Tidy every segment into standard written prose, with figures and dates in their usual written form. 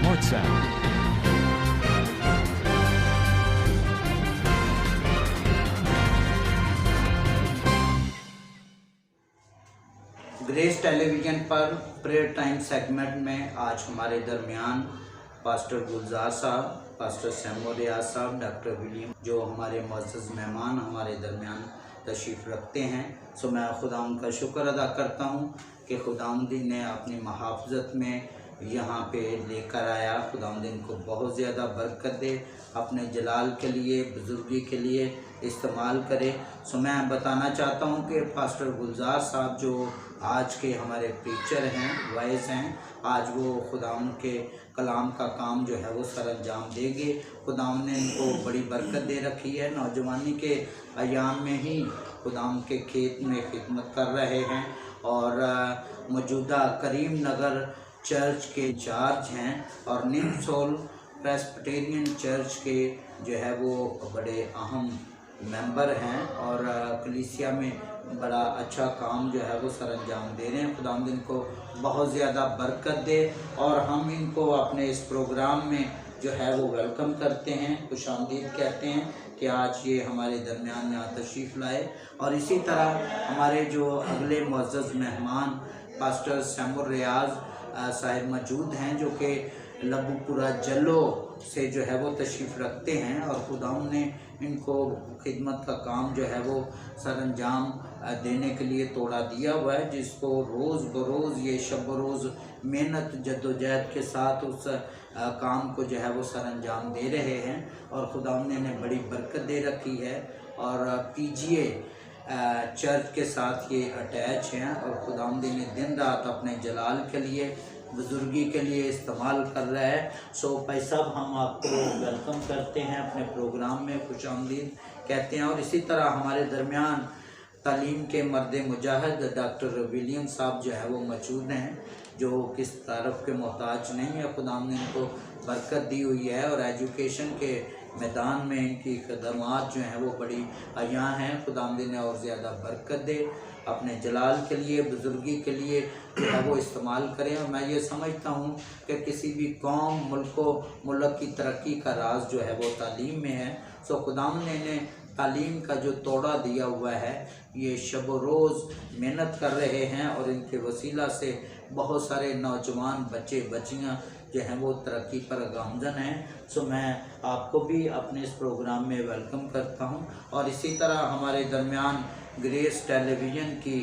Smart Sound. Grace television पर prayer time segment में आज हमारे दरमियान पास्टर गुलजार साहब, पास्टर सैमुअल रियाज साहब, डॉक्टर विलियम जो हमारे मुअज़्ज़ज़ मेहमान हमारे दरमियान तशरीफ़ रखते हैं। सो मैं खुदा उनका शुक्र अदा करता हूँ कि खुदावंदी ने अपनी मुहाफ़ज़त में यहाँ पे लेकर आया। खुदावंद इनको बहुत ज़्यादा बरकत दे, अपने जलाल के लिए, बुज़ुर्गी के लिए इस्तेमाल करे। सो मैं बताना चाहता हूँ कि पास्टर गुलजार साहब जो आज के हमारे प्रीचर हैं, वाइस हैं, आज वो खुदावंद के कलाम का काम जो है वो सर अंजाम देंगे। खुदावंद ने इनको बड़ी बरकत दे रखी है। नौजवानी के अयाम में ही खुदावंद के खेत में खिदमत कर रहे हैं और मौजूदा करीम नगर चर्च के इंचार्ज हैं और न्यू सोल प्रेस्बिटेरियन चर्च के जो है वो बड़े अहम मेंबर हैं और कलीसिया में बड़ा अच्छा काम जो है वो सर अंजाम दे रहे हैं। खुदावंद इनको बहुत ज़्यादा बरकत दे और हम इनको अपने इस प्रोग्राम में जो है वो वेलकम करते हैं, खुशामदीद कहते हैं कि आज ये हमारे दरमियान यहाँ तशरीफ़ लाए। और इसी तरह हमारे जो अगले मुअज़्ज़ज़ मेहमान पास्टर सैमुअल रियाज साहिब मौजूद हैं जो कि लबूपुरा जल्लो से जो है वो तशरीफ़ रखते हैं और खुदावंद ने इनको खिदमत का काम जो है वो सर अंजाम देने के लिए तोड़ा दिया हुआ है, जिसको रोज़ बरोज़ ये शब रोज़ मेहनत जद्दोजहद के साथ उस काम को जो है वो सर अंजाम दे रहे हैं और खुदावंद ने इन्हें बड़ी बरकत दे रखी है और PGA चर्च के साथ ये अटैच हैं और खुदावंद इन्हें दिन रात अपने जलाल के लिए, बुज़ुर्गी के लिए इस्तेमाल कर रहा है। सो भाई साहब, हम आपको वेलकम करते हैं अपने प्रोग्राम में, खुशामदीद कहते हैं। और इसी तरह हमारे दरमियान तालीम के मर्द मुजाहिद डॉक्टर विलियम साहब जो है वो मौजूद हैं, जो किस तारफ़ के मोहताज नहीं है। खुदावंद ने इनको बरकत दी हुई है और एजुकेशन के मैदान में इनकी खदमात जो हैं वो बड़ी अयां हैं। खुदावंद ने और ज़्यादा बरकत दे, अपने जलाल के लिए, बुज़ुर्गी के लिए जो है वो इस्तेमाल करें। और मैं ये समझता हूँ कि किसी भी कौम, मुल्क की तरक्की का राज जो है वो तालीम में है। सो खुदावंद ने इन्हें तालीम का जो तोड़ा दिया हुआ है, ये शब रोज़ मेहनत कर रहे हैं और इनके वसीला से बहुत सारे नौजवान बच्चे बच्चियाँ जो हैं वो तरक्की पर गामज़न हैं। सो मैं आपको भी अपने इस प्रोग्राम में वेलकम करता हूं। और इसी तरह हमारे दरमियान ग्रेस टेलीविज़न की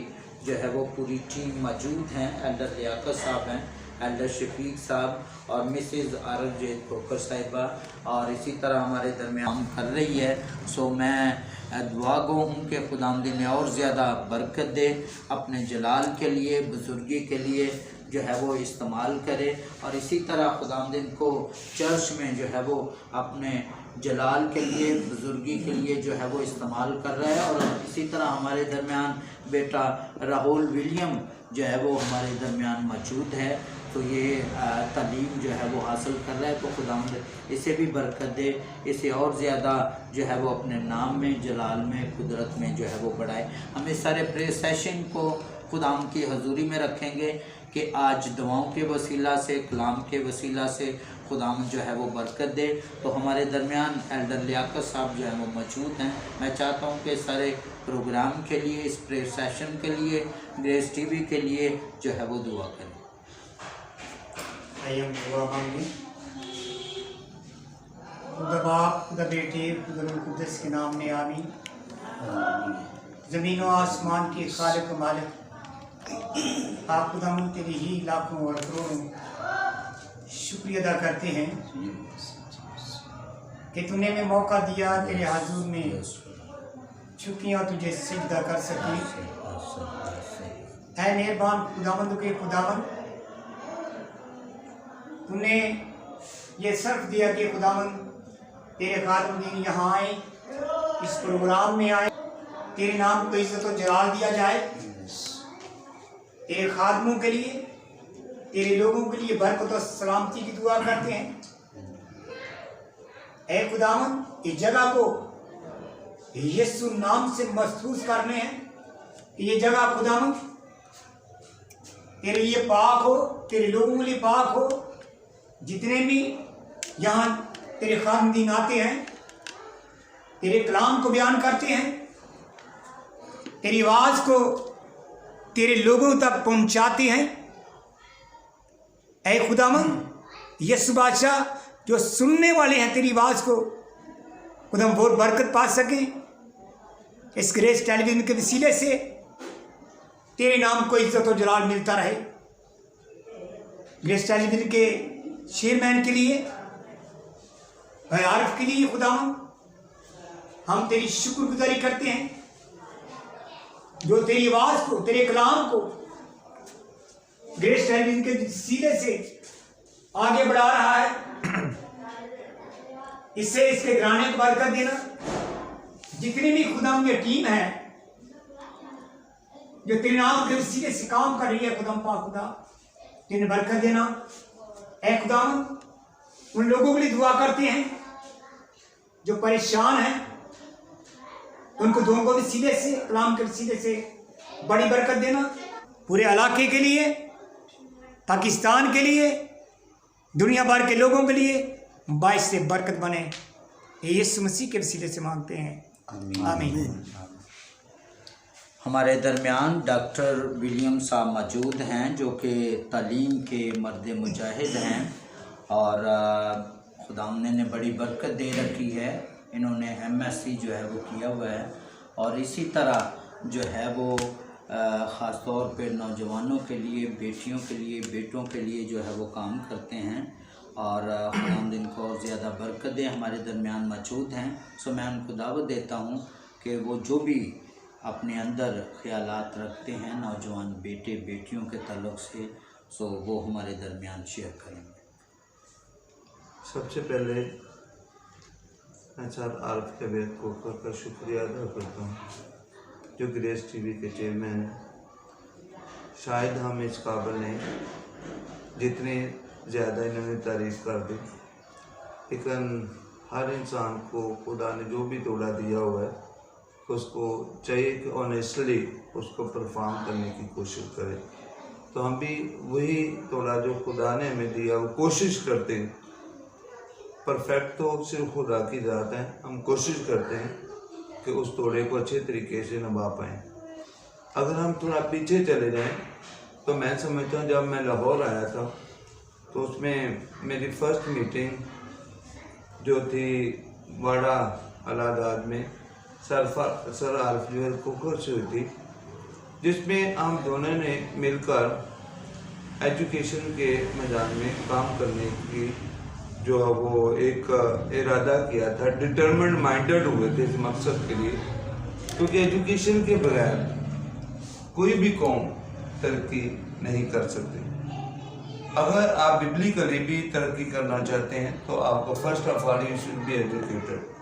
जो है वो पूरी टीम मौजूद हैं। एल्डर लियाकत साहब हैं, एल्डर शफीक साहब और मिसेज़ आरजेद खोकर साहिबा और इसी तरह हमारे दरमियान कर रही है। सो मैं दुआ गो हूँ कि खुदावंद ने और ज़्यादा बरकत दे, अपने जलाल के लिए, बुज़ुर्गी के लिए जो है वो इस्तेमाल करे। और इसी तरह खुदावंद इनको चर्च में जो है वो अपने जलाल के लिए, बुज़ुर्गी के लिए जो है वो इस्तेमाल कर रहा है। और इसी तरह हमारे दरमियान बेटा राहुल विलियम जो है वो हमारे दरमियान मौजूद है, तो ये तालीम जो है वो हासिल कर रहा है। तो खुदावंद इसे भी बरकत दे, इसे और ज़्यादा जो है वो अपने नाम में, जलाल में, कुदरत में जो है वो बढ़ाए। हम इस सारे प्रेयर सेशन को खुदावंद की हजूरी में रखेंगे कि आज दुआओं के वसीला से, कलाम के वसीला से खुदावंद जो है वो बरकत दे। तो हमारे दरमियान एल्डर लियाकत साहब जो है वो मौजूद हैं। मैं चाहता हूँ कि सारे प्रोग्राम के लिए, इस प्रेयर सेशन के लिए, ग्रेस टीवी के लिए जो है वो दुआ करें। दुआ मांगे। खुदा बाप, खुदा बेटे, खुदा रूह कुद्दस के नाम में आमीन। ज़मीन व आसमान के खालिक मालिक, आप खुदावंद तेरी ही लाखों और करोड़ों शुक्रिया अदा करते हैं कि तूने हमें मौका दिया तेरे हाज़ुर में छुपियाँ तुझे सिजदा कर सकी। ऐ मेहरबान खुदावंद के खुदावंद, तूने ये सर्फ दिया कि खुदावंद तेरे खादम यहाँ आए, इस प्रोग्राम में आए, तेरे नाम को इज्जत और जलाल दिया जाए। तेरे खादमों के लिए, तेरे लोगों के लिए बरकत और सलामती की दुआ करते हैं। ऐ खुदावंद, इस जगह को यीशु नाम से महफूज करने हैं कि ये जगह खुदावंद तेरे लिए पाक हो, तेरे लोगों के लिए पाक हो। जितने भी यहाँ तेरे खादिम आते हैं, तेरे कलाम को बयान करते हैं, तेरी आवाज़ को तेरे लोगों तक पहुँचाते हैं, ऐ खुदावंद यीशु बादशाह जो सुनने वाले हैं तेरी आवाज़ को खुदाम वो बरकत पा सकें। इस ग्रेस टेलीविज़न के वसीले से तेरे नाम को इज्जत और जलाल मिलता रहे। ग्रेस टेलीविज़न के चेयरमैन के लिए, भाई आरिफ के लिए खुदावंद हम तेरी शुक्रगुजारी करते हैं जो तेरी आवाज़ को, तेरे कलाम को ग्रेस टेलीविज़न के वसीले से आगे बढ़ा रहा है। इससे इसके घराने को बरकत देना। जितनी भी खुदाम ये टीम है जो तेरे नाम के वसीले से काम कर रही है, खुदाम पाक खुदा तेने बरकत देना। ऐ खुदाम उन लोगों के लिए दुआ करते हैं जो परेशान हैं, उनको दुआओं के वसीले से, कलाम के वसीले से बड़ी बरकत देना। पूरे इलाके के लिए, पाकिस्तान के लिए, दुनिया भर के लोगों के लिए बाइस से बरकत बने। यीशु मसीह के वसीले से मांगते हैं, आमीन। हमारे दरमियान डॉक्टर विलियम साहब मौजूद हैं जो कि तालीम के मर्द मुजाहिद हैं और खुदावंद ने बड़ी बरकत दे रखी है। इन्होंने MSc जो है वो किया हुआ है और इसी तरह जो है वो ख़ास तौर पे नौजवानों के लिए, बेटियों के लिए, बेटों के लिए जो है वो काम करते हैं और खुदावंद इनको और ज़्यादा बरकत दे। हमारे दरमियान मौजूद हैं, सो मैं उनको दावत देता हूँ कि वो जो भी अपने अंदर ख्यालात रखते हैं नौजवान बेटे बेटियों के ताल्लुक़ से, सो वो हमारे दरमियान शेयर करेंगे। सबसे पहले मैं सर आरिफ कबीर कोकर का शुक्रिया अदा करता हूँ जो ग्रेस टीवी के चेयरमैन हैं। शायद हम इस काबिल नहीं जितनी ज़्यादा इन्होंने तारीफ़ कर दी, लेकिन हर इंसान को खुदा ने जो भी तोड़ा दिया हुआ है उसको चाहिए कि ऑनेस्टली उसको परफॉर्म करने की कोशिश करें। तो हम भी वही तोड़ा जो खुदा ने हमें दिया वो कोशिश करते हैं। परफेक्ट तो सिर्फ खुदा की ज़ात है, हम कोशिश करते हैं कि उस तोड़े को अच्छे तरीके से निभा पाएँ। अगर हम थोड़ा पीछे चले जाएं तो मैं समझता हूँ जब मैं लाहौर आया था तो उसमें मेरी फ़र्स्ट मीटिंग जो थी वाड़ा अलादाद में सर आरिफ जो कोकर से हुई थी, जिसमें हम दोनों ने मिलकर एजुकेशन के मैदान में काम करने की जो वो एक इरादा किया था। डिटरमिन्ड माइंडेड हुए थे इस मकसद के लिए, क्योंकि एजुकेशन के बगैर कोई भी कौम तरक्की नहीं कर सकती। अगर आप बिब्लिकली भी तरक्की करना चाहते हैं तो आपको first of all you should be educated.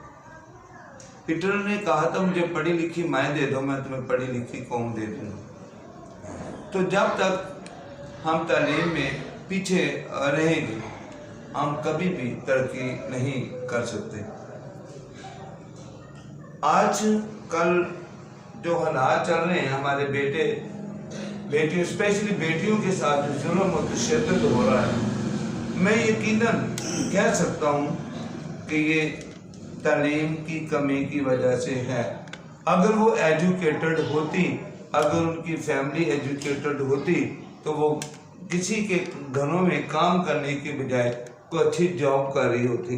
Peter ने कहा था मुझे पढ़ी लिखी माएँ दे दो, मैं तुम्हें पढ़ी लिखी कौम दे दूँगा। तो जब तक हम तालीम में पीछे रहेंगे हम कभी भी तरक्की नहीं कर सकते। आज कल जो हालात चल रहे हैं, हमारे बेटियों स्पेशली बेटियों के साथ जो जुल्म और तशद्दुद हो रहा है, मैं यकीनन कह सकता हूँ कि ये तालीम की कमी की वजह से है। अगर वो एजुकेटेड होती, अगर उनकी फैमिली एजुकेटेड होती तो वो किसी के घरों में काम करने के बजाय कोई अच्छी जॉब कर रही होती,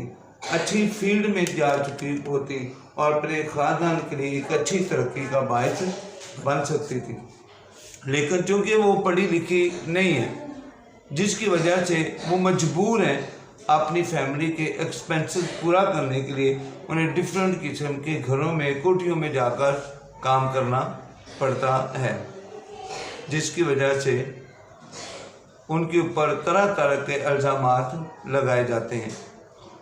अच्छी फील्ड में जा चुकी होती और अपने ख़ानदान के लिए एक अच्छी तरक्की का बायस बन सकती थी। लेकिन चूँकि वो पढ़ी लिखी नहीं है, जिसकी वजह से वो मजबूर हैं अपनी फैमिली के एक्सपेंसेस पूरा करने के लिए उन्हें डिफरेंट किस्म के घरों में, कोठियों में जाकर काम करना पड़ता है, जिसकी वजह से उनके ऊपर तरह तरह के इल्ज़ामात लगाए जाते हैं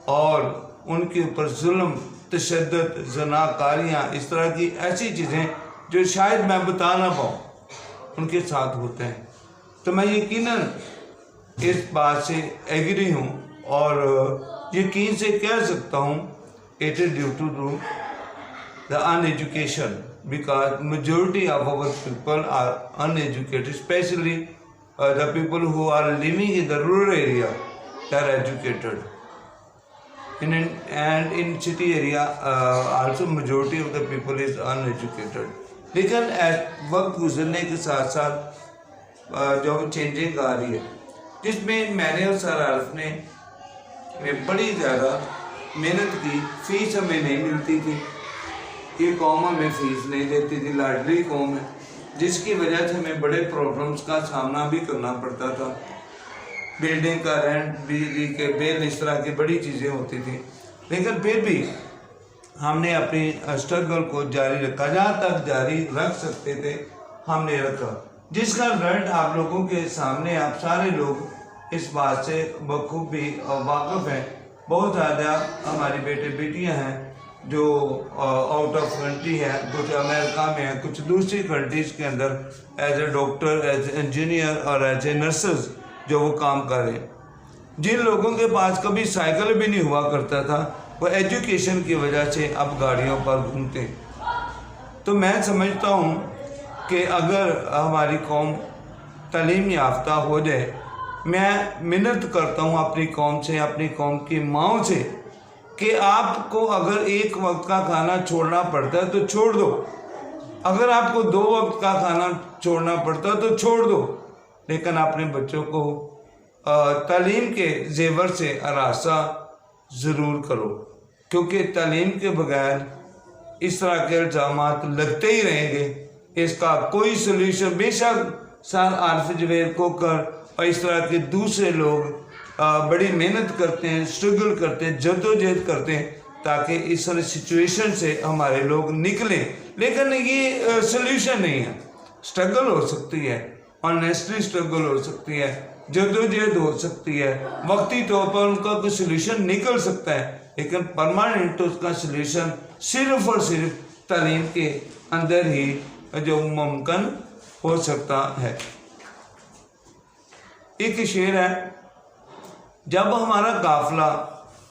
और उनके ऊपर जुल्म, तशद्दुद, ज़नाकारियाँ, इस तरह की ऐसी चीज़ें जो शायद मैं बता ना पाऊँ उनके साथ होते हैं। तो मैं यकीनन इस बात से एग्री हूँ और यकीन से कह सकता हूँ it is due to the uneducation, because majority of our people are uneducated, especially the people who are living in the rural area. are educated. And in city area also majority of the people is uneducated. लेकिन वक्त गुजरने के साथ साथ जो changing आ रही है, जिसमें मैंने और सर आरिफ ने बड़ी ज़्यादा मेहनत की। फीस हमें नहीं मिलती थी, ये कौम हमें फीस नहीं देती थी, लाडली कौम है, जिसकी वजह से हमें बड़े प्रॉब्लम्स का सामना भी करना पड़ता था। बिल्डिंग का रेंट, बिजली के बिल, इस तरह की बड़ी चीज़ें होती थी। लेकिन फिर भी हमने अपनी स्ट्रगल को जारी रखा, जहाँ तक जारी रख सकते थे हमने रखा, जिसका रिजल्ट आप लोगों के सामने, आप सारे लोग इस बात से बखूबी वाकिफ़ हैं। बहुत ज़्यादा हमारी बेटे बेटियाँ हैं जो आउट ऑफ कंट्री है, कुछ अमेरिका में है, कुछ दूसरी कंट्रीज़ के अंदर as a doctor, as a engineer और एज ए नर्सेज जो वो काम कर रहे हैं। जिन लोगों के पास कभी साइकिल भी नहीं हुआ करता था, वो एजुकेशन की वजह से अब गाड़ियों पर घूमते हैं। तो मैं समझता हूँ कि अगर हमारी कौम तालीम याफ्ता हो जाए, मैं मिन्नत करता हूँ अपनी कौम से, अपनी कौम की माँओं से, कि आपको अगर एक वक्त का खाना छोड़ना पड़ता है तो छोड़ दो, अगर आपको 2 वक्त का खाना छोड़ना पड़ता है तो छोड़ दो, लेकिन अपने बच्चों को तालीम के जेवर से अरासा ज़रूर करो, क्योंकि तालीम के बगैर इस तरह के इल्ज़ामात लगते ही रहेंगे, इसका कोई सोल्यूशन। बेशक सर आरिफ जवेद कोकर और इस तरह के दूसरे लोग बड़ी मेहनत करते हैं, स्ट्रगल करते हैं, जद्दोजहद करते हैं ताकि इस तरह सिचुएशन से हमारे लोग निकलें, लेकिन ये सोल्यूशन नहीं है। स्ट्रगल हो सकती है, ऑनेस्टली स्ट्रगल हो सकती है, जद्दोजहद हो सकती है, वक्ती तौर पर उनका कोई सोल्यूशन निकल सकता है, लेकिन परमानेंट उसका सोल्यूशन सिर्फ और सिर्फ तालीम के अंदर ही जो मुमकिन हो सकता है। एक शेर है, जब हमारा काफिला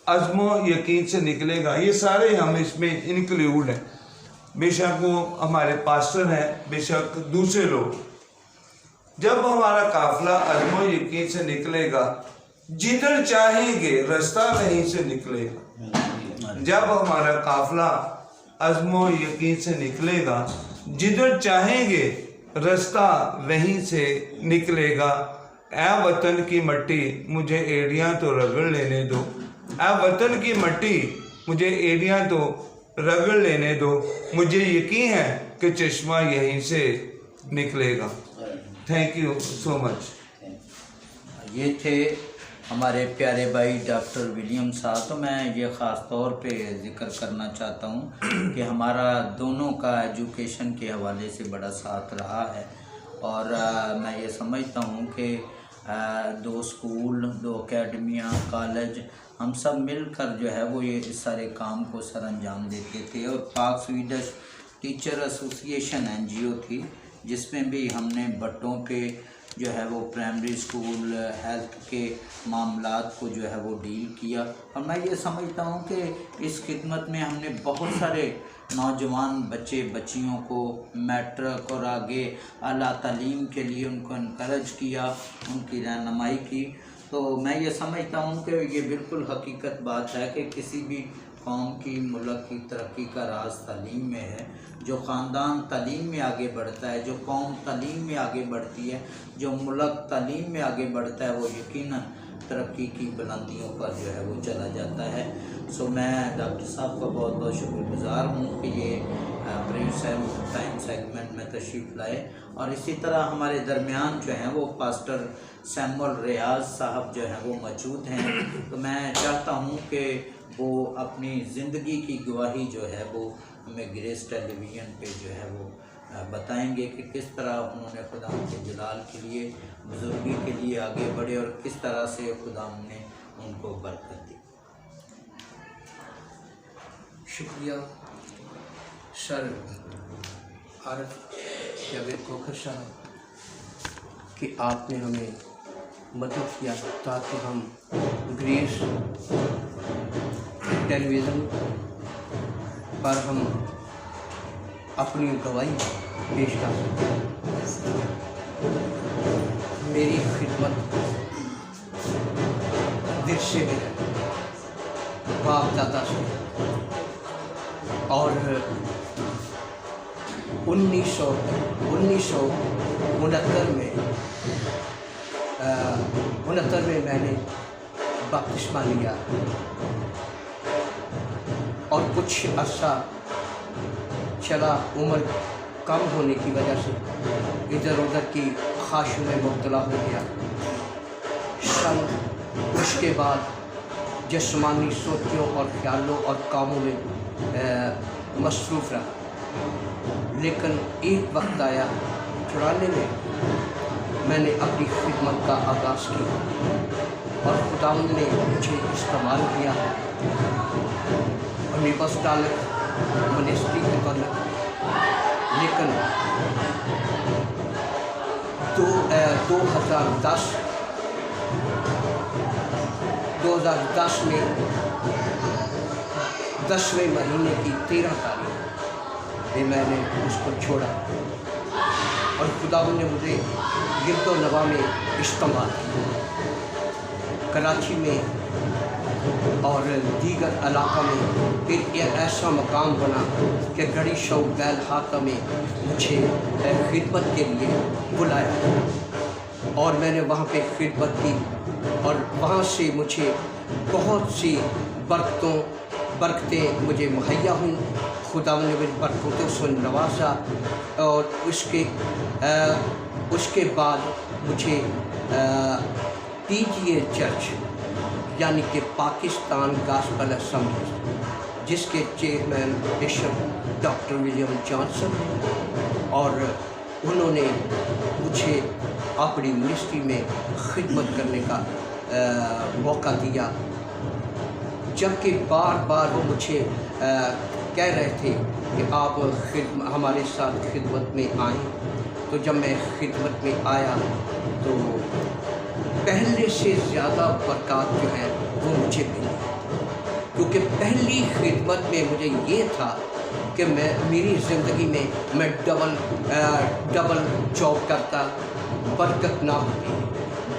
अज़्मो यकीन से निकलेगा, ये सारे हम इसमें इंक्लूड हैं, बेशक वो हमारे पास्टर हैं, बेशक दूसरे लोग। जब हमारा काफिला अज़्मो यकीन से निकलेगा, जिधर चाहेंगे रास्ता वहीं से निकलेगा। जब हमारा काफिला अज़्मो यकीन से निकलेगा, जिधर चाहेंगे रास्ता वहीं से निकलेगा। ऐ वतन की मट्टी मुझे एड़ियाँ तो रगड़ लेने दो, ऐ वतन की मट्टी मुझे एड़ियाँ तो रगड़ लेने दो, मुझे यकीन है कि चश्मा यहीं से निकलेगा। Thank you so much. ये थे हमारे प्यारे भाई डॉक्टर विलियम साहब। तो मैं ये ख़ास तौर पे ज़िक्र करना चाहता हूँ कि हमारा दोनों का एजुकेशन के हवाले से बड़ा साथ रहा है, और मैं ये समझता हूँ कि 2 स्कूल, 2 अकेडमियाँ, कॉलेज, हम सब मिलकर जो है वो ये इस सारे काम को सर अंजाम देते थे। और पाक स्वीडिश टीचर एसोसिएशन NGO थी, जिसमें भी हमने बच्चों के जो है वो प्राइमरी स्कूल हेल्थ के मामलात को जो है वो डील किया। और मैं ये समझता हूँ कि इस खिदमत में हमने बहुत सारे नौजवान बच्चे बच्चियों को मैट्रिक और आगे आला तालीम के लिए उनको इनकरेज किया, उनकी रहनुमाई की। तो मैं ये समझता हूँ कि ये बिल्कुल हकीकत बात है कि किसी भी कौम की, मुल्क की तरक्की का राज तालीम में है। जो ख़ानदान तालीम में आगे बढ़ता है, जो कौम तालीम में आगे बढ़ती है, जो मुल्क तालीम में आगे बढ़ता है, वो यकीनन तरक्की की बुलंदियों पर जो है वो चला जाता है। सो मैं डॉक्टर साहब का बहुत बहुत शुक्रगुज़ार हूँ कि ये प्रेयर टाइम सेगमेंट में तशरीफ़ लाए। और इसी तरह हमारे दरमियान जो हैं वो पास्टर सैमुअल रियाज साहब जो हैं वो मौजूद हैं। तो मैं चाहता हूँ कि वो अपनी ज़िंदगी की गवाही जो है वो हमें ग्रेस टेलीविज़न पे जो है वो बताएंगे कि किस तरह उन्होंने खुदा के जलाल के लिए, बुजुर्गी के लिए आगे बढ़े और किस तरह से खुदा ने उनको बरकत दी। शुक्रिया सर आरिफ जवेद कोकर साहब कि आपने हमें मदद किया ताकि हम ग्रेस टेलीविज़न पर हम अपनी गवाही पेश कर सकते। मेरी खिदमत विरसे में है, बाप दादा से। और 1969 में मैंने बपतिस्मा लिया और कुछ अर्सा चला, उम्र कम होने की वजह से इधर उधर की ख्वाहिशों में मुब्तला हो गया। उसके बाद जिस्मानी सोचों और ख्यालों और कामों में मसरूफ़ रहा। लेकिन एक वक्त आया 94 में मैंने अपनी खिदमत का आगाज़ किया और खुदावंद ने मुझे इस्तेमाल किया और निबस तालक मिनिस्ट्री के ताल्लुक। लेकिन 2010 में 10वें महीने की 13 तारीख में मैंने उसको छोड़ा और खुदावंद ने मुझे गिरदो नवा में इस्तेमाल किया। कराची में और दीगर इलाका में फिर एक ऐसा मकाम बना कि गड़ी शौक बैल हाथा में मुझे खिदमत के लिए बुलाया और मैंने वहाँ पे खिदमत की और वहाँ से मुझे बहुत सी बरकतें मुझे मुहैया हुई। खुदावंद ने मुझे बरकतों से नवाजा और उसके बाद मुझे PGA चर्च यानी कि पाकिस्तान गॉस्पेल असेंबली, जिसके chairman bishop doctor William Johnson हैं, और उन्होंने मुझे अपनी मिनिस्ट्री में खिदमत करने का मौका दिया। जबकि बार बार वो मुझे कह रहे थे कि आप हमारे साथ खिदमत में आएँ। तो जब मैं खिदमत में आया तो पहले से ज़्यादा बरकत जो है वो मुझे मिली, क्योंकि पहली खिदमत में मुझे ये था कि मेरी ज़िंदगी में मैं डबल जॉब करता, बरकत ना होती।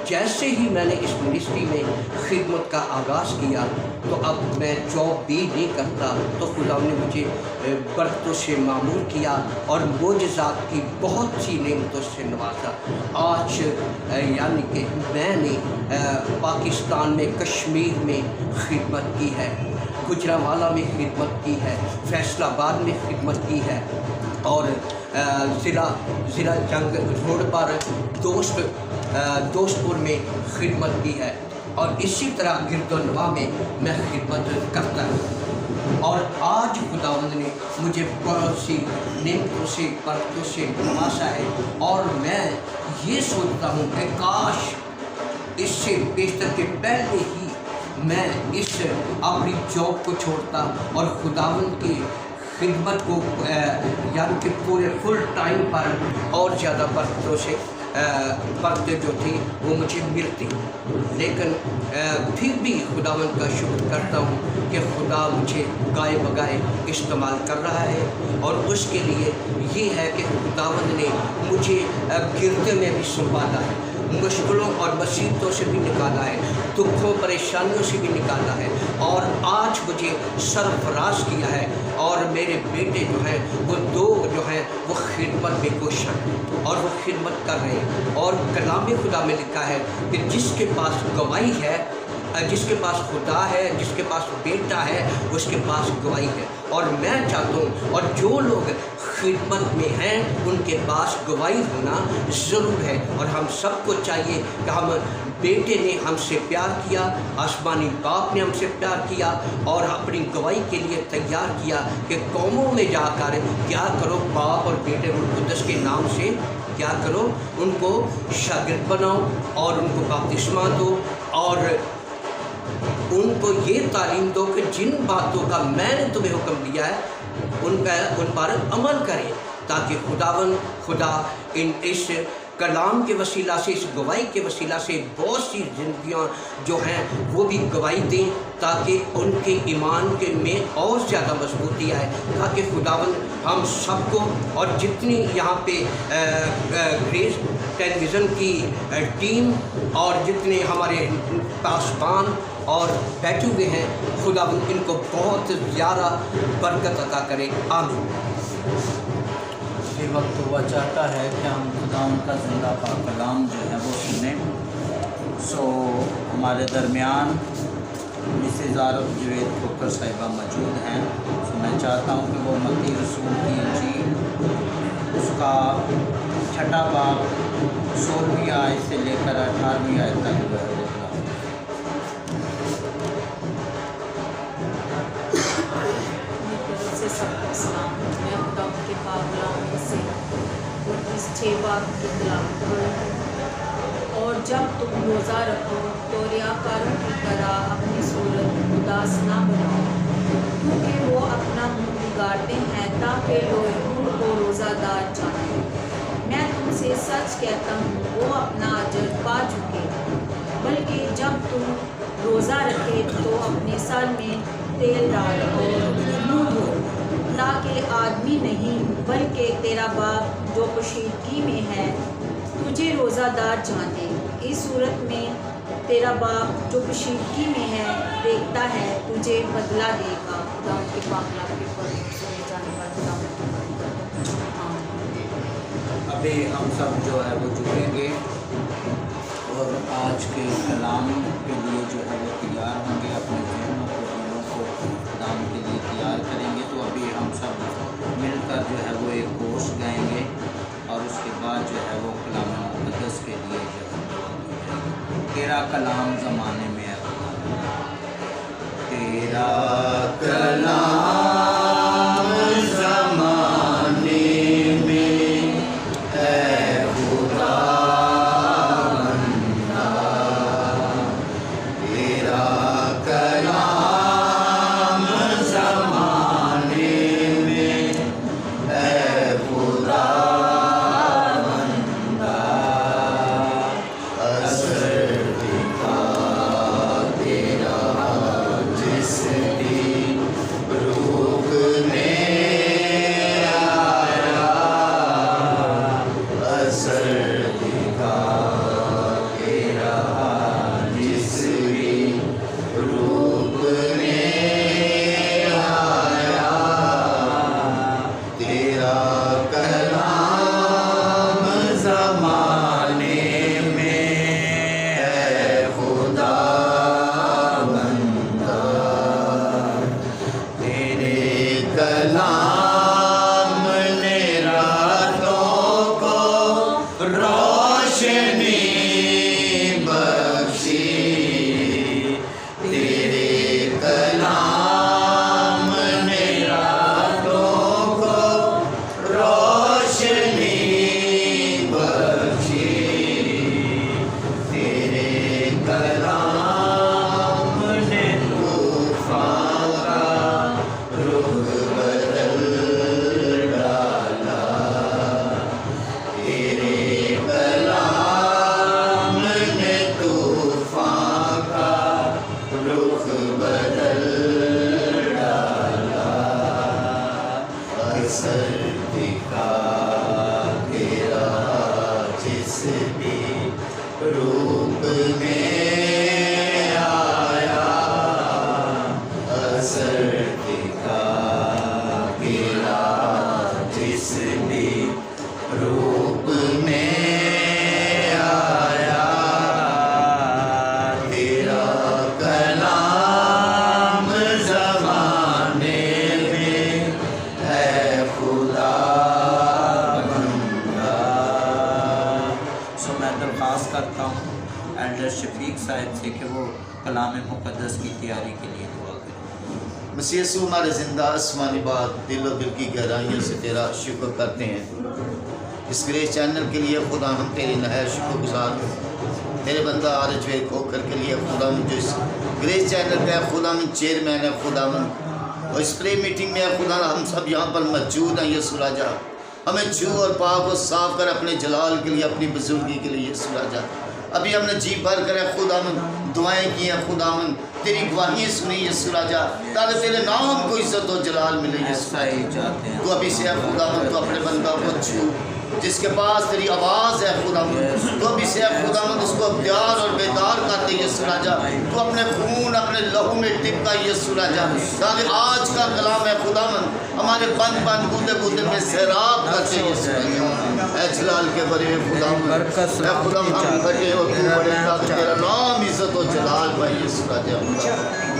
जैसे ही मैंने इस मिनिस्ट्री में खिदमत का आगाज़ किया तो अब मैं जॉब भी नहीं करता, तो खुदा ने मुझे बरकतों से मामूर किया और मोजज़ात की बहुत सी नेमतों से नवाजा। आज यानी कि मैंने पाकिस्तान में कश्मीर में खिदमत की है, गुजरांवाला में खिदमत की है, फैसलाबाद में खिदमत की है और ज़िला जंग रोड पर दोस्तपुर में खिदमत की है और इसी तरह गिरदोनवा में मैं खिदमत करता हूँ। और आज खुदावंद ने मुझे बहुत सी नेमतों से बरकतों से नवाजा है और मैं ये सोचता हूँ कि काश इससे बेशतर के पहले ही मैं अपनी जॉब को छोड़ता और खुदावंद की खिदमत को यानी कि पूरे फुल टाइम पर और ज़्यादा बरकतों से बरकतें जो थी वो मुझे मिलती। लेकिन फिर भी खुदावंद का शुक्र करता हूँ कि खुदा मुझे गाए बगाए इस्तेमाल कर रहा है और उसके लिए ये है कि खुदावंद ने मुझे गिरते में भी संभाला है, मुश्किलों और मुसीबतों से भी निकाला है, दुखों परेशानियों से भी निकाला है और आज मुझे सरफराज किया है। और मेरे बेटे जो हैं वो 2 जो हैं वो खिदमत में कोशिश हैं और वो खिदमत कर रहे हैं। और कलाम खुदा में लिखा है कि जिसके पास गवाही है, जिसके पास खुदा है, जिसके पास बेटा है, उसके पास गवाही है। और मैं चाहता हूँ और जो लोग खिदमत में हैं उनके पास गवाही होना ज़रूर है। और हम सबको चाहिए कि हम बेटे ने हमसे प्यार किया, आसमानी बाप ने हमसे प्यार किया और अपनी गवाही के लिए तैयार किया कि कौमों में जाकर क्या करो, बाप और बेटे रूह कुद्दस के नाम से क्या करो, उनको शागिर्द बनाओ और उनको बपतिस्मा दो और उनको ये तालीम दो कि जिन बातों का मैंने तुम्हें हुक्म दिया है उन पर अमल करें, ताकि खुदा इस कलाम के वसीला से, इस गवाही के वसीला से बहुत सी जिंदगियां जो हैं वो भी गवाही दें, ताकि उनके ईमान के में और ज़्यादा मजबूती आए, ताकि खुदावंद हम सबको और जितनी यहाँ पे ग्रेस टेलीविज़न की टीम और जितने हमारे पासबान और बैठे हुए हैं, खुदा इनको बहुत ज़्यादा बरकत अता करे, आमीन। ये वक्त हुआ चाहता है कि हम खुदा उनका ज़िंदा पाक कलाम जो है वो सुने। सो हमारे दरमियान मिसेज़ आरफ जवेद खोकर साहिबा मौजूद हैं। सो मैं चाहता हूँ कि वो मत्ती रसूल की इंजील उसका 6 बाब 16वीं आयत से लेकर 18वीं आयत तक जो है वो कलाम। से सबको सलाम। मैं खुदा के पाक कलाम से इस 6 बाब की तिलावत करूँ। और जब तुम रोज़ा रखो तो रियाकारों की तरह अपनी सूरत उदास ना बनाओ, क्योंकि वो अपना मुँह बिगाड़ते हैं ताकि लोग उनको रोज़ादार जानें। मैं तुमसे सच कहता हूँ, वो अपना अजर पा चुके। बल्कि जब तुम रोज़ा रखे तो अपने सर में तेल डाल और मुँह धो, ताकि आदमी नहीं बल्कि तेरा बाप जो पोशीदगी में है तुझे रोज़ादार जाने। इस सूरत में तेरा बाप जो पोशीदगी में है देखता है, तुझे बदला देगा। खुदा के पाक के पर सुने जाने पर खुदा अभी हम सब जो है वो जुड़ेंगे और आज के कलाम के लिए जो है वो तैयार होंगे, अपने जहनों को दिलों को कलाम के लिए तैयार करेंगे। तो अभी हम सब मिलकर जो है वो एक कोर्स गाएंगे और उसके बाद जो है वो कलाम मुक़द्दस के लिए जो है तेरा कलाम ज़माने में है, तेरा कलाम मसीह यीशु हमारे ज़िंदा आसमानी बात दिल और दिल की गहराइयों से तेरा शुक्र करते हैं। इस ग्रेस चैनल के लिए खुदा हम तेरे नहायत शुक्रगुज़ार हैं। तेरे बंदा आरज वे खोकर के लिए खुदा जो इस ग्रेस चैनल का खुदा चेयरमैन है, खुदा और इस प्रे मीटिंग में खुदा हम सब यहाँ पर मौजूद हैं। यीशु राजा हमें छू और पाक और साफ कर अपने जलाल के लिए, अपनी बुजुर्गी के लिए। यीशु राजा अभी हमने जी भर कर खुदावन दुआएं की हैं, खुदावन तेरी गवाहियाँ सुनी यीशु राजा, ताकि तेरे नाम को इज्जत और जलाल मिले। यीशु तू अभी से खुदावन तो अपने बंदा को छू جس کے پاس تیری آواز ہے خداوند، تو بھی سے خداوند اس کو پیار اور بیدار کر دے یسوع راجا، تو اپنے خون اپنے لہو میں ٹپکا یسوع راجا، تاکہ آج کا کلام ہے خداوند ہمارے بند بودے بودے میں سیراب کر دے یسوع راجا۔ اے جلال کے بڑے خداوند، اے خداوند ہم بڑے اور تو بڑے، تاکہ تیرا نام عزت و جلال پائے یسوع راجا۔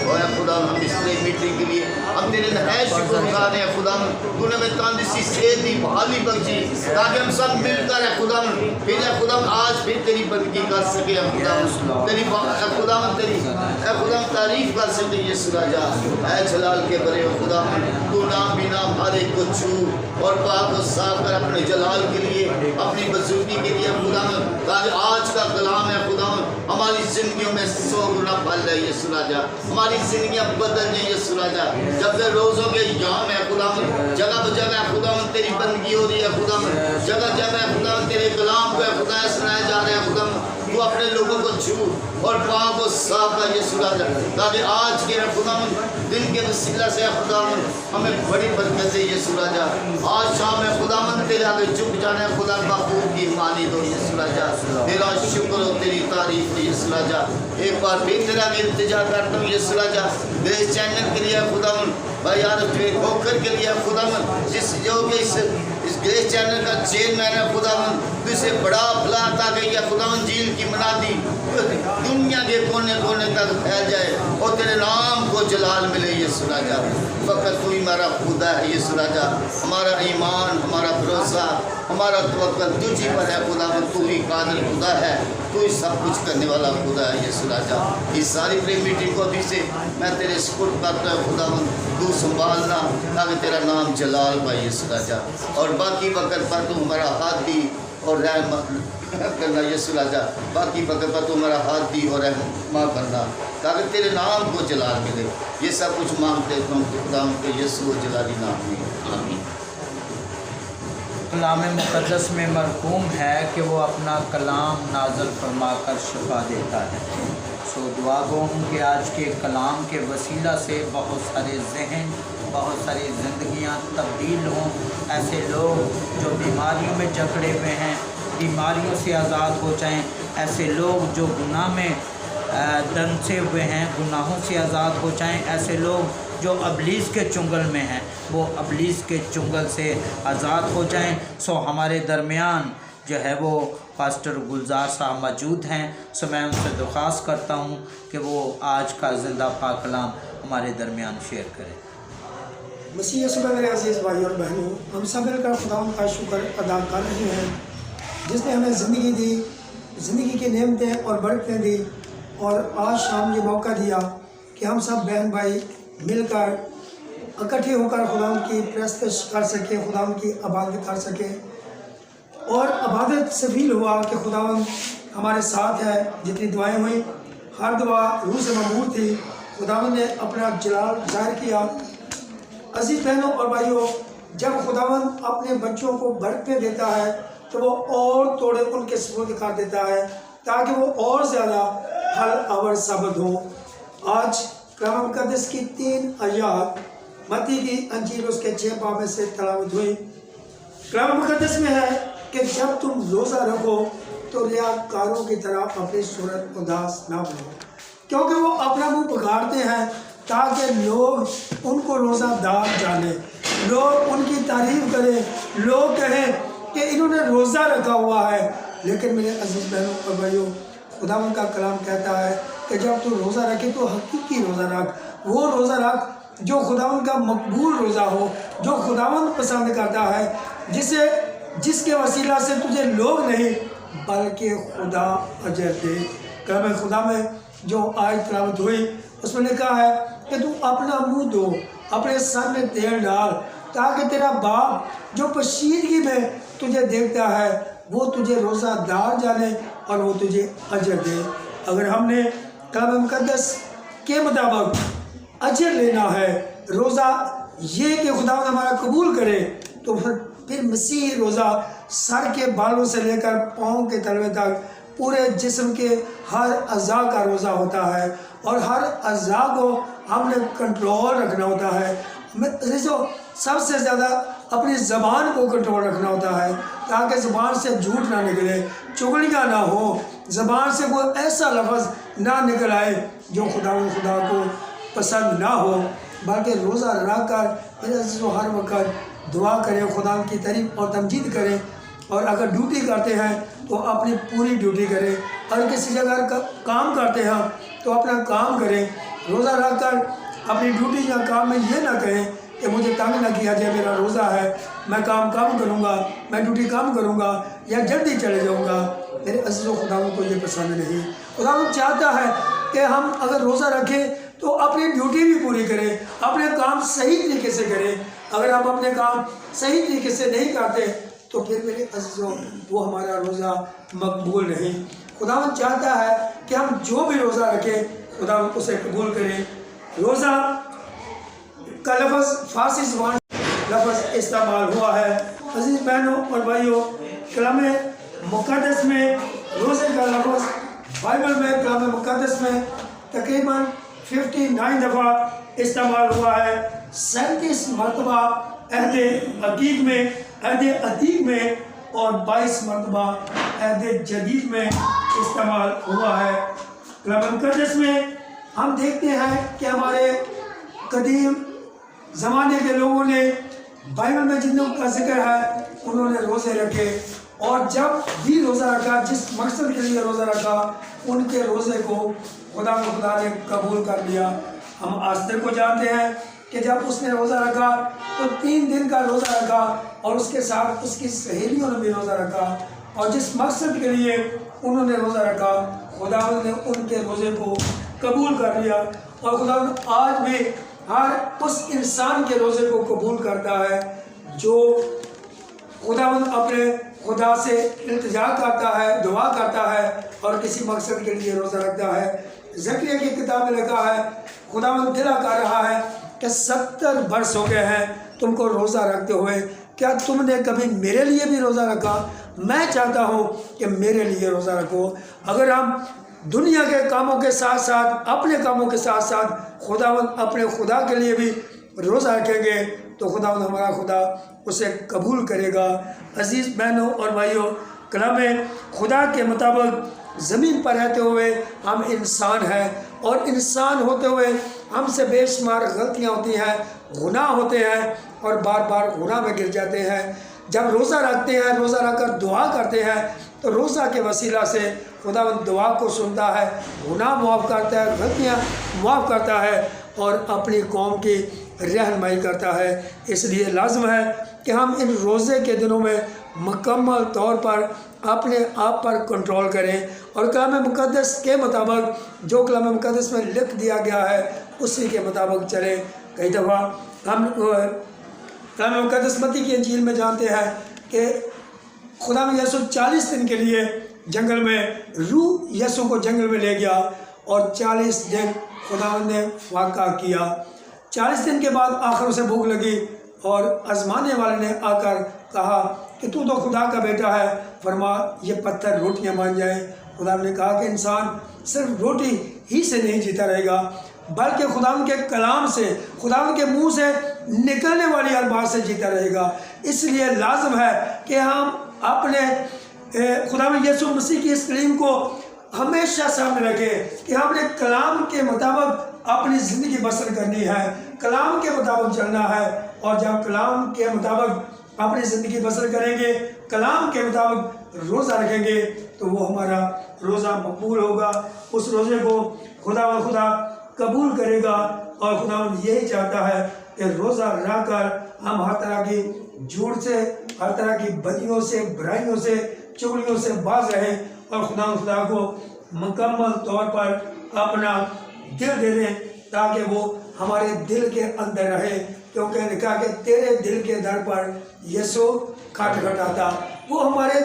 اور اے خدا ہم اس طرح میٹنگ کے لیے ہم تیرے نہایت شکر گزار ہیں خداوند، تو نے ہمیں تندرستی صحت دی بحالی بخشی تاکہ ہم سب مل کر اے خداوند پھر اے خداوند آج پھر تیری بندگی کر سکے، اے خداوند تیری اے خداوند تیری اے خداوند تعریف کر سکے یسوع راجا۔ اے جلال کے بڑے خداوند، تو نام بھی نام ہر ایک کو چھو اور پاک و صاف کر اپنے جلال کے لیے، اپنی بزرگی کے لیے خداوند، تاکہ آج کا کلام ہے خداوند ہماری زندگیوں میں 100 گنا پھل رہے یسوع راجا، ہماری زندگیاں بدل جائیں یسوع راجا۔ جب سے روزوں کے ایام ہے خداوند، جگہ بجگہ خداوند تیری بندگی ہو رہی ہے خداوند، جگہ جگہ خداوند تیرے کلام کو خدا سنایا جا رہا ہے خداوند، تو اپنے لوگوں کو چھو اور پاک و صاف کر یسوع راجا، تاکہ آج کے خداوند دن کے وسیلہ سے خداوند ہمیں بڑی برکت دے یسوع راجا۔ آج شام میں خداوند تیرے آگے جھک جانے خدا بخوب کی مانی دو یسوع راجا، تیرا شکر ہو تیری تعریف ہو یسوع راجا۔ ایک بار پھر تیرا آگے التجا کرتا ہوں یسوع راجا، میرے چینل کے لیے خداوند بھائی یار کھوکھر کے لیے خداوند، جس جو کہ اس گریس چینل کا چیئرمین ہے خداوند، اسے بڑا پھلا تاکہ یہ خداوند جیل کی منادی دنیا کے کونے کونے تک پھیل جائے اور تیرے نام کو جلال ملے یسوع راجا۔ فقط تو ہی ہمارا خدا ہے یسوع راجا، ہمارا ایمان، ہمارا بھروسہ، ہمارا توکل تجھی پر ہے خداوند، تو ہی قادر خدا ہے، تو ہی سب کچھ کرنے والا خدا ہے یسوع راجا۔ اس ساری پری میٹنگ کو ابھی سے میں تیرے سپرد کرتا ہوں خداوند، تو سنبھالنا تاکہ تیرا نام جلال پائے یسوع راجا، اور باقی وقت پر تو ہمارا ہاتھ دی اور رحم کرنا یسوع راجا، باقی وقت پر تو ہمارا ہاتھ دی اور رحم کرنا تاکہ تیرے نام کو جلال ملے۔ یہ سب کچھ مانگتے ہوں خداوند کے یسوع جلالی نام میں، آمین۔ کلام مقدس میں مرحوم ہے کہ وہ اپنا کلام نازل فرما کر شفا دیتا ہے۔ سو دعا گو ہوں کہ آج کے کلام کے وسیلہ سے بہت سارے ذہن، بہت ساری زندگیاں تبدیل ہوں، ایسے لوگ جو بیماریوں میں جکڑے ہوئے ہیں بیماریوں سے آزاد ہو جائیں، ایسے لوگ جو گناہ میں دنسے ہوئے ہیں گناہوں سے آزاد ہو جائیں، ایسے لوگ جو ابلیس کے چنگل میں ہیں وہ ابلیس کے چنگل سے آزاد ہو جائیں۔ سو ہمارے درمیان جو ہے وہ پاسٹر گلزار صاحب موجود ہیں، سو میں ان سے درخواست کرتا ہوں کہ وہ آج کا زندہ پاک کلام ہمارے درمیان شیئر کریں۔ مسیح یسوع میں میرے عزیز بھائی اور بہنوں، ہم سب مل کر خداوند کا شکر ادا کر رہے ہیں جس نے ہمیں زندگی دی، زندگی کی نعمتیں اور برکتیں دی، اور آج شام یہ موقع دیا کہ ہم سب بہن بھائی مل کر اکٹھے ہو کر خداوند کی پرستش کر سکیں، خداوند کی عبادت کر سکیں، اور عبادت سے فیل ہوا کہ خداوند ہمارے ساتھ ہے۔ جتنی دعائیں ہوئیں ہر دعا روح سے ممور تھی، خداوند نے اپنا جلال ظاہر کیا۔ عزیز بہنوں اور بھائیوں، جب خداوند اپنے بچوں کو برکتیں دیتا ہے تو وہ اور توڑے ان کے سپرد کر دیتا ہے تاکہ وہ اور زیادہ پھل آور ثابت ہوں۔ آج کلام مقدس کی 3 آیات متی کی انجیل اس کے 6 باب میں سے تلاوت ہوئی۔ کلام مقدس میں ہے کہ جب تم روزہ رکھو تو ریاکاروں کی طرح اپنی صورت اداس نہ بنو، کیونکہ وہ اپنا منہ بگاڑتے ہیں تاکہ لوگ ان کو روزہ دار جانیں، لوگ ان کی تعریف کریں، لوگ کہیں کہ انہوں نے روزہ رکھا ہوا ہے۔ لیکن میرے عزیز بہنوں اور بھائیوں، خداوند کا کلام کہتا ہے کہ جب تو روزہ رکھے تو حقیقی روزہ رکھ، وہ روزہ رکھ جو خداوند کا مقبول روزہ ہو، جو خداوند پسند کرتا ہے، جس کے وسیلہ سے تجھے لوگ نہیں بلکہ خدا اجر دے۔ کلام خدا میں جو آیت تلاوت ہوئی اس میں لکھا ہے کہ تو اپنا منہ دھو، اپنے سر میں تیل ڈال، تاکہ تیرا باپ جو پوشیدگی میں تجھے دیکھتا ہے وہ تجھے روزہ دار جانے اور وہ تجھے اجر دے۔ اگر ہم نے کلام مقدس کے مطابق اجر لینا ہے، روزہ یہ کہ خدا ہمارا قبول کرے، تو پھر مسیحی روزہ سر کے بالوں سے لے کر پاؤں کے تلوے تک پورے جسم کے ہر اعضاء کا روزہ ہوتا ہے، اور ہر اعضاء کو ہم نے کنٹرول رکھنا ہوتا ہے۔ سب سے زیادہ اپنی زبان کو کنٹرول رکھنا ہوتا ہے تاکہ زبان سے جھوٹ نہ نکلے، چغلیاں نہ ہو، زبان سے کوئی ایسا لفظ نہ نکل آئے جو خدا کو پسند نہ ہو، بلکہ روزہ رکھ کر میرے عزیزو ہر وقت دعا کریں، خدا کی تعریف اور تمجید کریں، اور اگر ڈیوٹی کرتے ہیں تو اپنی پوری ڈیوٹی کریں، اگر کسی جگہ کام کرتے ہیں تو اپنا کام کریں۔ روزہ رکھ کر اپنی ڈیوٹی یا کام میں یہ نہ کہیں کہ مجھے تنگ نہ کیا جائے، میرا روزہ ہے، میں کام کم کروں گا، میں ڈیوٹی کم کروں گا یا جلدی چلے جاؤں گا۔ میرے عزیز و خداوند کو یہ پسند نہیں۔ خداوند چاہتا ہے کہ ہم اگر روزہ رکھیں تو اپنی ڈیوٹی بھی پوری کریں، اپنے کام صحیح طریقے سے کریں۔ اگر ہم اپنے کام صحیح طریقے سے نہیں کرتے تو پھر میرے عزیزوں وہ ہمارا روزہ مقبول نہیں۔ خداوند چاہتا ہے کہ ہم جو بھی روزہ رکھیں خداوند اسے قبول کریں۔ روزہ کا لفظ فارسی زبان لفظ استعمال ہوا ہے۔ عزیز بہنوں اور بھائیوں، کلام مقدس میں روزے کا لفظ بائبل میں کلام مقدس میں تقریباً 59 دفعہ استعمال ہوا ہے۔ 37 مرتبہ عہد عتیق میں اور 22 مرتبہ عہد جدید میں استعمال ہوا ہے۔ کلام مقدس میں ہم دیکھتے ہیں کہ ہمارے قدیم زمانے کے لوگوں نے بائبل میں جتنوں کا ذکر ہے انہوں نے روزے رکھے، اور جب بھی روزہ رکھا، جس مقصد کے لیے روزہ رکھا، ان کے روزے کو خدا نے قبول کر لیا۔ ہم آستر کو جانتے ہیں کہ جب اس نے روزہ رکھا تو 3 دن کا روزہ رکھا، اور اس کے ساتھ اس کی سہیلیوں نے بھی روزہ رکھا، اور جس مقصد کے لیے انہوں نے روزہ رکھا خدا نے ان کے روزے کو قبول کر لیا۔ اور خدا آج بھی ہر اس انسان کے روزے کو قبول کرتا ہے جو خداوند اپنے خدا سے التجا کرتا ہے، دعا کرتا ہے اور کسی مقصد کے لیے روزہ رکھتا ہے۔ زکریا کی کتاب میں لکھا ہے خداوند دعا کر رہا ہے کہ 70 برس ہو گئے ہیں تم کو روزہ رکھتے ہوئے، کیا تم نے کبھی میرے لیے بھی روزہ رکھا؟ میں چاہتا ہوں کہ میرے لیے روزہ رکھو۔ اگر ہم دنیا کے کاموں کے ساتھ ساتھ اپنے کاموں کے ساتھ ساتھ خداوند اپنے خدا کے لیے بھی روزہ رکھیں گے تو خداوند ہمارا خدا اسے قبول کرے گا۔ عزیز بہنوں اور بھائیوں، کلام خدا کے مطابق زمین پر رہتے ہوئے ہم انسان ہیں، اور انسان ہوتے ہوئے ہم سے بے شمار غلطیاں ہوتی ہیں، گناہ ہوتے ہیں، اور بار بار گناہ میں گر جاتے ہیں۔ جب روزہ رکھتے ہیں، روزہ رکھ کر دعا کرتے ہیں تو روزہ کے وسیلہ سے خداوند دعا کو سنتا ہے، گناہ معاف کرتا ہے، غلطیاں معاف کرتا ہے، اور اپنی قوم کی رہنمائی کرتا ہے۔ اس لیے لازم ہے کہ ہم ان روزے کے دنوں میں مکمل طور پر اپنے آپ پر کنٹرول کریں، اور کلام مقدس کے مطابق جو کلام مقدس میں لکھ دیا گیا ہے اسی کے مطابق چلیں۔ کئی دفعہ ہم کلام مقدس متی کی انجیل میں جانتے ہیں کہ خدا میں یسوع 40 دن کے لیے جنگل میں، روح یسوع کو جنگل میں لے گیا، اور 40 دن خدا نے فاقہ کیا۔ 40 دن کے بعد آخر اسے بھوک لگی، اور آزمانے والے نے آ کر کہا کہ تو خدا کا بیٹا ہے، فرما یہ پتھر روٹیاں بن جائیں۔ خدا نے کہا کہ انسان صرف روٹی ہی سے نہیں جیتا رہے گا، بلکہ خدا کے کلام سے، خدا کے منہ سے نکلنے والی ہر بات سے جیتا رہے گا۔ اس لیے لازم ہے کہ ہم اپنے خدا یسوع مسیح کی اس کلیم کو ہمیشہ سامنے رکھیں کہ ہم نے کلام کے مطابق اپنی زندگی بسر کرنی ہے، کلام کے مطابق چلنا ہے، اور جب کلام کے مطابق اپنی زندگی بسر کریں گے، کلام کے مطابق روزہ رکھیں گے تو وہ ہمارا روزہ مقبول ہوگا۔ اس روزے کو خدا قبول کرے گا، اور خدا یہی چاہتا ہے کہ روزہ رکھ کر ہم ہر طرح کی جھوٹ سے، ہر طرح کی بدیوں سے، برائیوں سے، چغلیوں سے باز رہیں، اور خدا کو مکمل طور پر اپنا دل دے دیں تاکہ وہ ہمارے دل کے اندر رہے، کیونکہ نے کہا کہ تیرے دل کے در پر یسوع کھٹکھٹاتا، وہ ہمارے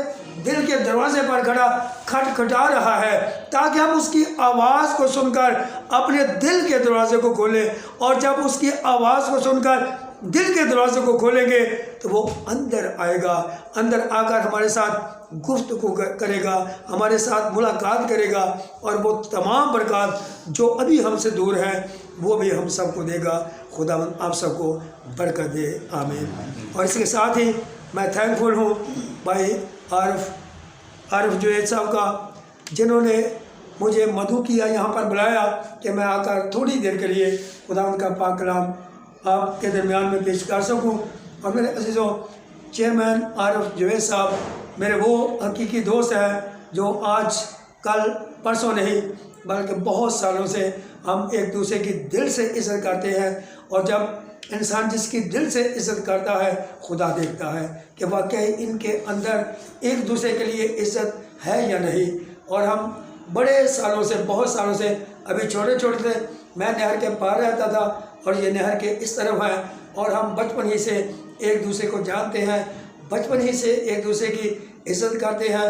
دل کے دروازے پر کھڑا کھٹکھٹا رہا ہے تاکہ ہم اس کی آواز کو سن کر اپنے دل کے دروازے کو کھولیں، اور جب اس کی آواز کو سن کر دل کے دروازے کو کھولیں گے تو وہ اندر آئے گا، اندر آ کر ہمارے ساتھ गुफ्तगू करेगा, हमारे साथ मुलाकात करेगा और वो तमाम बरक़ात जो अभी हमसे दूर हैं वो भी हम सबको देगा। खुदावंद आप सबको बरकत दे, आमीन। और इसके साथ ही मैं थैंकफुल हूँ भाई आरिफ जुनैद साहब का, जिन्होंने मुझे मदऊ किया, यहाँ पर बुलाया कि मैं आकर थोड़ी देर के लिए खुदावंद का पाक कलाम आपके दरमियान में पेश कर सकूँ। और मेरे अजीज़ों, चेयरमैन आरिफ जुनैद साहब मेरे वो हकीकी दोस्त हैं जो आज कल परसों नहीं बल्कि बहुत सालों से हम एक दूसरे की दिल से इज़्ज़त करते हैं। और जब इंसान जिसकी दिल से इज़्ज़त करता है, खुदा देखता है कि वाकई इनके अंदर एक दूसरे के लिए इज़्ज़त है या नहीं। और हम बड़े सालों से, बहुत सालों से, अभी छोटे छोटे थे, मैं नहर के पार रहता था और ये नहर के इस तरफ है, और हम बचपन ही से एक दूसरे को जानते हैं, बचपन ही से एक दूसरे की इज़्ज़त करते हैं।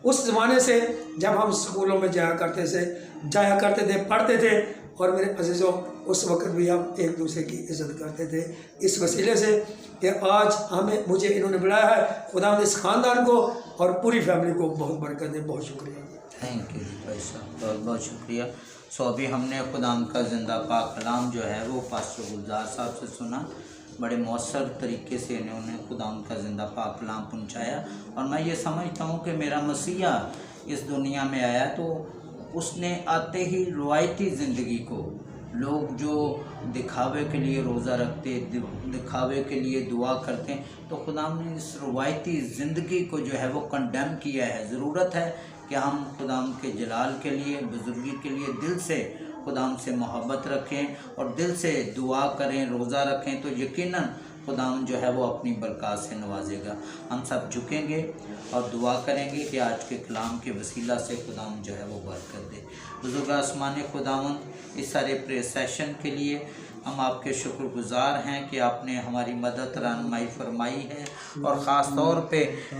उस ज़माने से जब हम स्कूलों में जाया करते थे, पढ़ते थे, और मेरे अजीज़ों उस वक्त भी हम एक दूसरे की इज़्ज़त करते थे। इस वसीले से कि आज मुझे इन्होंने बुलाया है, खुदा इस ख़ानदान को और पूरी फैमिली को बहुत बरकत दे। बहुत शुक्रिया। थैंक यू भाई साहब, बहुत बहुत शुक्रिया। सो अभी हमने खुदाम का ज़िंदा पाक कलाम जो है वो पास्टर गुलजार साहब से सुना। बड़े मौसर तरीके से इन्होंने खुदाम का ज़िंदा पाक कलाम पहुँचाया। और मैं ये समझता हूँ कि मेरा मसीहा इस दुनिया में आया तो उसने आते ही रवायती ज़िंदगी को, लोग जो दिखावे के लिए रोज़ा रखते, दिखावे के लिए दुआ करते हैं, तो खुदा ने इस रवायती ज़िंदगी को जो है वो कंडेम किया है। ज़रूरत है कि हम खुदाम के जलाल के लिए, बुज़ुर्गी के लिए दिल से खुदाम से मोहब्बत रखें और दिल से दुआ करें, रोज़ा रखें, तो यकीनन खुदाम जो है वो अपनी बरकत से नवाजेगा। हम सब झुकेंगे और दुआ करेंगे कि आज के कलाम के वसीला से खुदाम जो है वो बरकत दे। बुज़ुर्ग आसमानी खुदावंद, इस सारे प्रे सेशन के लिए हम आपके शुक्रगुज़ार हैं कि आपने हमारी मदद रहनुमाई फरमाई है। और ख़ास तौर पे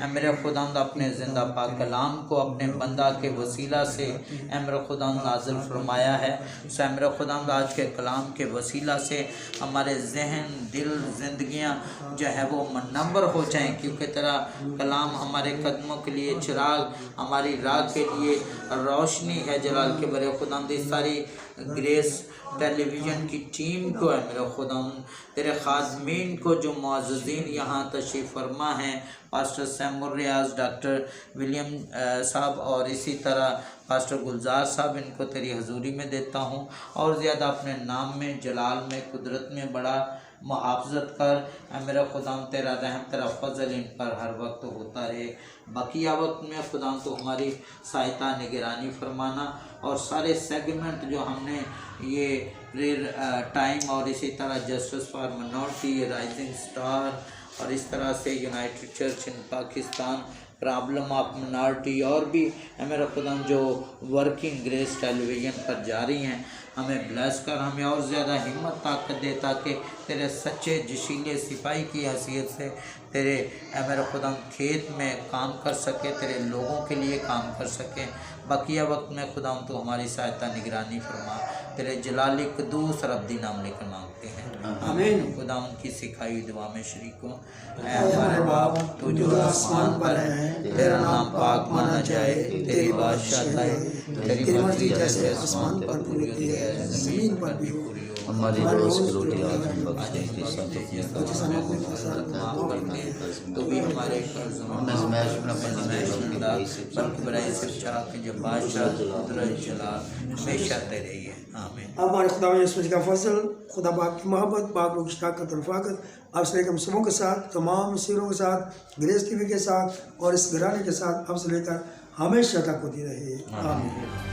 मेरे खुदावंद अपने ज़िंदा पाक कलाम को अपने बंदा के वसीला से मेरे खुदावंद नाज़िल फरमाया है। सो मेरे खुदावंद आज के कलाम के वसीला से हमारे जहन, दिल, ज़िंदगियाँ जो है वो मनवर हो जाएँ, क्योंकि तेरा कलाम हमारे कदमों के लिए चिराग, हमारी राह के लिए रोशनी है। जलाल के बड़े खुदावंद इस सारी ग्रेस टेलीविज़न की टीम को है मेरा खुदावंद, तेरे खादमीन को जो मुअज़्ज़ज़ीन यहाँ तशरीफ़ फरमा हैं, पास्टर सैमुअल रियाज़, डॉक्टर विलियम साहब और इसी तरह पास्टर गुलजार साहब, इनको तेरी हजूरी में देता हूँ। और ज़्यादा अपने नाम में, जलाल में, कुदरत में बड़ा मुहाफ़ज़त कर मेरा खुदाम, तेरा रहम, तेरा फ़ज़ल इन पर हर वक्त होता रहे। बकिया वक्त में खुदाम तो हमारी सहायता, निगरानी फरमाना। और सारे सेगमेंट जो हमने ये प्रेयर टाइम और इसी तरह justice for minority, rising star और इस तरह से United church in Pakistan, problem of minority और भी मेरा खुदाम जो वर्किंग ग्रेस टेलीविज़न पर जारी हैं, हमें ब्लेस कर, हमें और ज़्यादा हिम्मत ताकत दे ताकि तेरे सच्चे जशीले सिपाही की हैसियत से तेरे मेरे खुदा खेत में काम कर सके, तेरे लोगों के लिए काम कर सके। बकिया वक्त में खुदा तो हमारी सहायता, निगरानी फरमा, तेरे जलाली कदूस रब्दी नाम लेकर मांगते हैं, आमीन। खुदा उनकी सिखाई हुई दुआ में शरीक हो। ऐ हमारे बाप, तू जो आसमान पर है, तेरा नाम पाक माना जाए, तेरी बादशाह आए, तेरी मर्जी जैसे आसमान पर पूरी होती है ज़मीन पर भी हो। हमारी रोज़ की रोटी आज हम बख्शे के साथ तो भी हमारे कर्ज बड़ाई से चाह के जो बादशाह कुदरत जलाल हमेशा तेरे ही है, आमीन। हमारे खुदा यीशु का फजल, खुदा बाप की मोहब्बत, पाक और इश्ताक़त और फ़ाक़त आप से लेकर हम सबों के साथ, तमाम सीरों के साथ, ग्रेस टीवी के साथ और इस घराने के साथ आप से लेकर हमेशा तक होती रही, आमीन।